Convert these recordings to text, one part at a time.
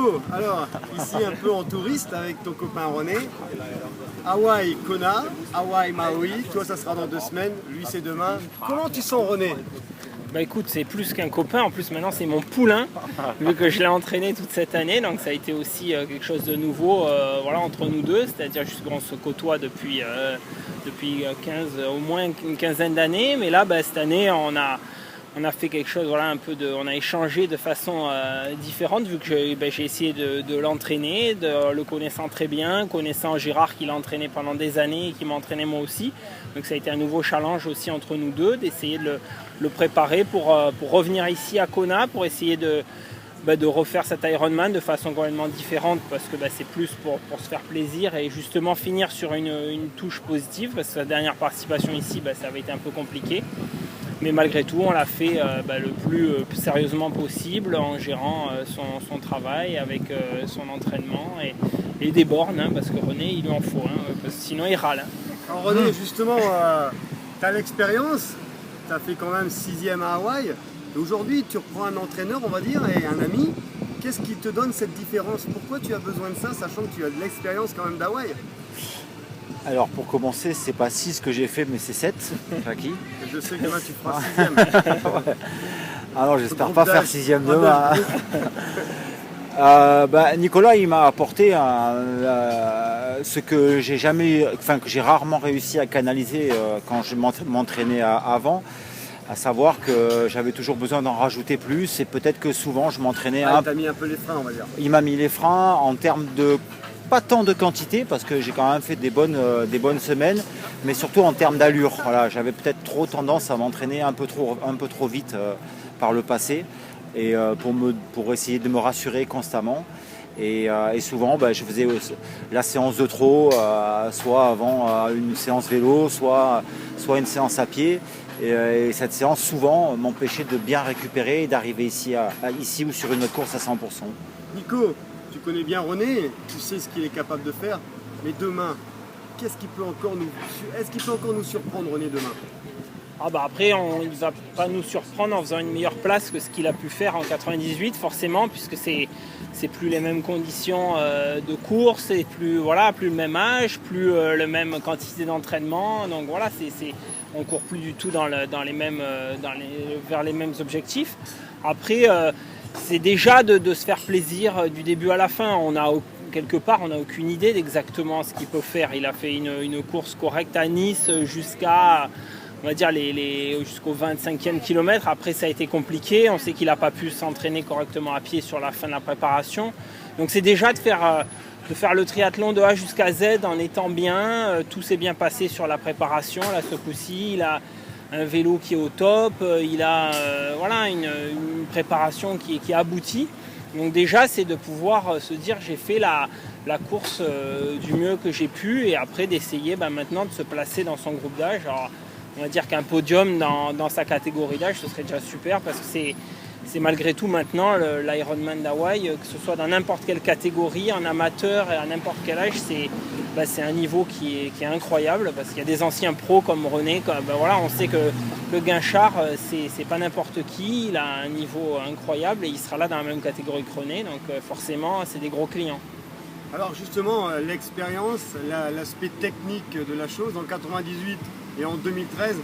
Nico, alors, ici un peu en touriste avec ton copain René. Hawaï, Kona, Hawaï, Maui. Toi, ça sera dans 2 semaines. Lui, c'est demain. Comment tu sens René? Bah écoute, c'est plus qu'un copain, en plus maintenant c'est mon poulain, vu que je l'ai entraîné toute cette année, donc ça a été aussi quelque chose de nouveau entre nous deux, c'est-à-dire qu'on se côtoie depuis 15, au moins une quinzaine d'années, mais là cette année on a fait quelque chose, on a échangé de façon différente, vu que j'ai essayé de l'entraîner, de le connaissant très bien, connaissant Gérard qui l'a entraîné pendant des années et qui m'a entraîné moi aussi. Donc ça a été un nouveau challenge aussi entre nous deux, d'essayer de le préparer pour revenir ici à Kona, pour essayer de refaire cet Ironman de façon complètement différente, parce que c'est plus pour se faire plaisir et justement finir sur une touche positive, parce que sa dernière participation ici, ça avait été un peu compliqué. Mais malgré tout, on l'a fait le plus sérieusement possible en gérant son travail avec son entraînement et des bornes, parce que René, il lui en faut, parce que sinon il râle. Alors René, justement, tu as l'expérience, tu as fait quand même 6e à Hawaï. Et aujourd'hui, tu reprends un entraîneur, on va dire, et un ami. Qu'est-ce qui te donne cette différence? Pourquoi tu as besoin de ça, sachant que tu as de l'expérience quand même d'Hawaï? Alors pour commencer, c'est pas 6 que j'ai fait, mais c'est 7. Jackie. Je sais que demain tu feras 6e. Ouais. Alors j'espère pas faire 6e demain. Nicolas, il m'a apporté ce que que j'ai rarement réussi à canaliser quand je m'entraînais avant, à savoir que j'avais toujours besoin d'en rajouter plus, et peut-être que souvent je m'entraînais. Il t'a mis un peu les freins, on va dire. Il m'a mis les freins en termes de pas tant de quantité, parce que j'ai quand même fait des bonnes semaines, mais surtout en termes d'allure. Voilà, j'avais peut-être trop tendance à m'entraîner un peu trop vite par le passé, et pour essayer de me rassurer constamment. Et souvent, je faisais la séance de trop, soit avant une séance vélo, soit une séance à pied. Et cette séance, souvent, m'empêchait de bien récupérer et d'arriver ici ou sur une autre course à 100%. Nico, tu connais bien René, tu sais ce qu'il est capable de faire, mais demain, est-ce qu'il peut encore nous surprendre, René, demain? Après, il ne va pas nous surprendre en faisant une meilleure place que ce qu'il a pu faire en 98, forcément, puisque c'est plus les mêmes conditions de course, et plus le même âge, plus la même quantité d'entraînement. Donc voilà, on court plus du tout vers les mêmes objectifs. Après, c'est déjà de se faire plaisir du début à la fin. On n'a aucune idée d'exactement ce qu'il peut faire. Il a fait une course correcte à Nice jusqu'à, on va dire, jusqu'au 25e kilomètre. Après, ça a été compliqué. On sait qu'il n'a pas pu s'entraîner correctement à pied sur la fin de la préparation. Donc c'est déjà de faire le triathlon de A jusqu'à Z en étant bien. Tout s'est bien passé sur la préparation. Là, ce coup-ci, il a un vélo qui est au top. Il a une préparation qui aboutit. Donc déjà, c'est de pouvoir se dire j'ai fait la course du mieux que j'ai pu, et après d'essayer maintenant de se placer dans son groupe d'âge. Alors, on va dire qu'un podium dans sa catégorie d'âge, ce serait déjà super, parce que c'est malgré tout maintenant l'Ironman d'Hawaï, que ce soit dans n'importe quelle catégorie, en amateur et à n'importe quel âge, c'est un niveau qui est incroyable, parce qu'il y a des anciens pros comme René, on sait que le Guinchard, c'est pas n'importe qui, il a un niveau incroyable et il sera là dans la même catégorie que René, donc forcément c'est des gros clients. Alors justement, l'expérience, l'aspect technique de la chose, en 98 et en 2013,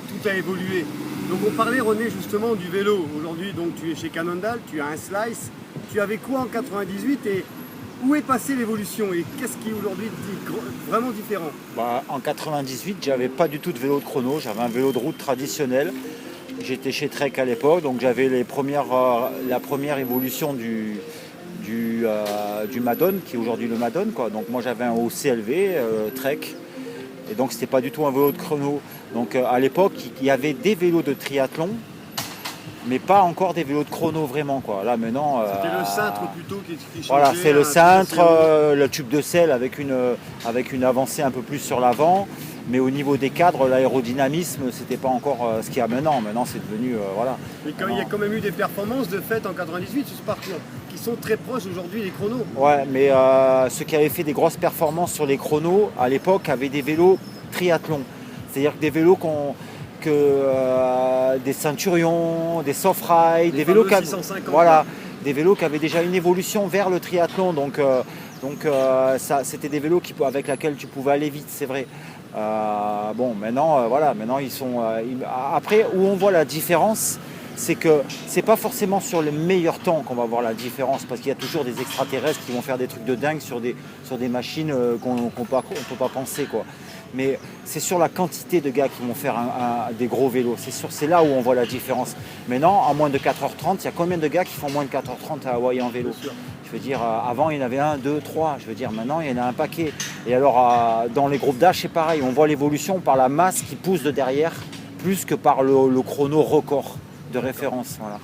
tout a évolué. Donc on parlait, René, justement du vélo. Aujourd'hui, donc tu es chez Cannondale, tu as un Slice. Tu avais quoi en 98 et où est passée l'évolution et qu'est-ce qui aujourd'hui est vraiment différent? En 98, j'avais pas du tout de vélo de chrono, j'avais un vélo de route traditionnel. J'étais chez Trek à l'époque, donc j'avais la première évolution du Madone, qui est aujourd'hui le Madone, quoi. Donc moi j'avais un OCLV Trek, et donc c'était pas du tout un vélo de chrono. Donc à l'époque, il y avait des vélos de triathlon, mais pas encore des vélos de chrono vraiment, quoi. Là maintenant, c'était le cintre plutôt qui changeait. Voilà, c'est le cintre, le tube de selle avec une avancée un peu plus sur l'avant. Mais au niveau des cadres, l'aérodynamisme, c'était pas encore ce qu'il y a maintenant. Maintenant, c'est devenu Mais il y a quand même eu des performances de fait en 98 sur ce parcours qui sont très proches aujourd'hui des chronos. Ouais, mais ceux qui avaient fait des grosses performances sur les chronos à l'époque avaient des vélos triathlon. C'est-à-dire que des vélos des Centurions, des Soft Ride, des vélos des vélos qui avaient déjà une évolution vers le triathlon. Donc ça, c'était des vélos avec lesquels tu pouvais aller vite, c'est vrai. Bon, maintenant, maintenant ils sont. Après, où on voit la différence, c'est que c'est pas forcément sur le meilleur temps qu'on va voir la différence, parce qu'il y a toujours des extraterrestres qui vont faire des trucs de dingue sur des machines qu'on ne peut pas penser, quoi. Mais c'est sur la quantité de gars qui vont faire des gros vélos. C'est là où on voit la différence. Maintenant, en moins de 4h30, il y a combien de gars qui font moins de 4h30 à Hawaï en vélo? Je veux dire, avant, il y en avait 1, 2, 3. Je veux dire, maintenant, il y en a un paquet. Et alors, dans les groupes d'âge, c'est pareil. On voit l'évolution par la masse qui pousse de derrière, plus que par le chrono record de référence. Voilà.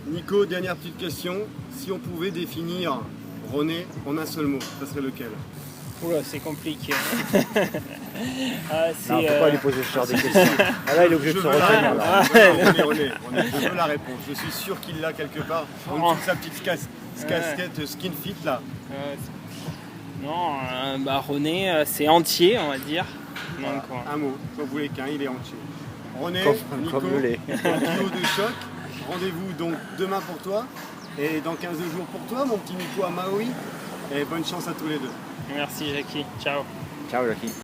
Nico, dernière petite question. Si on pouvait définir René en un seul mot, ça serait lequel? Oula, c'est compliqué. Non, faut pas lui poser ce genre de questions. Là, il est obligé de se retenir. René, je veux la réponse. Je suis sûr qu'il l'a quelque part. En dessous de sa petite casquette skin fit là. Non, René, c'est entier, on va dire. Donc, un mot, quand vous voulez qu'un, il est entier. René, Nico, comme le lait. duo de choc. Rendez-vous donc demain pour toi et dans 15 jours pour toi, mon petit Nico à Maui. Et bonne chance à tous les deux. merci Jackie, ciao. Ciao, Jackie.